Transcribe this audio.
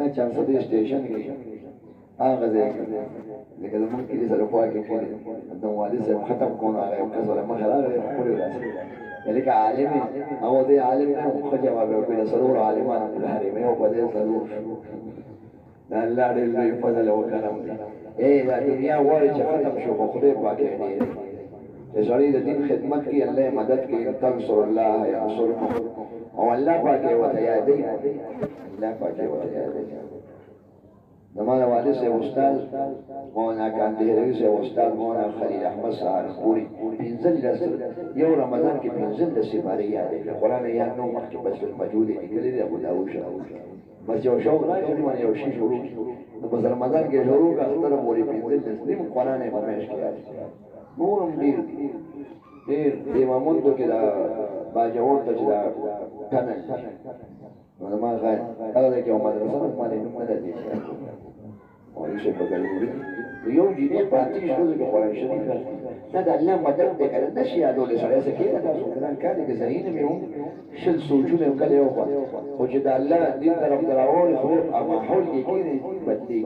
دا چانس دې سټیشن کې هغه ځای لکه زمونږ کلي سره خوا کې کېږي د والي صاحب ختم کونه هغه یو کس ولا مخ راغی خپلې وراسي لکه عالم او دې عالم نه خو جواب ورکړي د سرور عالمان لري مې او په دې سرور دا الله دې لوی فضل او کرم دی دا دنیا وایي چې ختم شو خو خدای پاک یې دی چې سړی د دین خدمت کې الله مدد کوي تنصر الله ينصركم او الله پاک یې وته یادې الله پاک یې وته یادې زمانه والد سے استاد مولانا کاندهری سے استاد مولانا خلیل احمد صاحب پوری پنځل یو رمضان کې پنځل د سپاره یادې قرآن یاد نو مخکې بس موجود دي کله دې ابو داوود شاه بس یو شوق راځي باندې یو شی شروع نو په رمضان کې شروع کا تر پوری پنځل د قرآن په مېش کې یاد نورم ډېر دیواموندو کې دا باجوړ ته چې دا کنه نو ما غواړم هغه کې عمر رسول باندې نوم نه دی او یې په ګلوري یو دینه پاتې شو د قرآن شریف دا د الله مدد دې کړه نشي یادول سره څه کې دا څنګه کاري کې زین مې هم شل سوچونه کله یو خو چې د الله دین طرف دراوي خو اما حول کې کې بدلی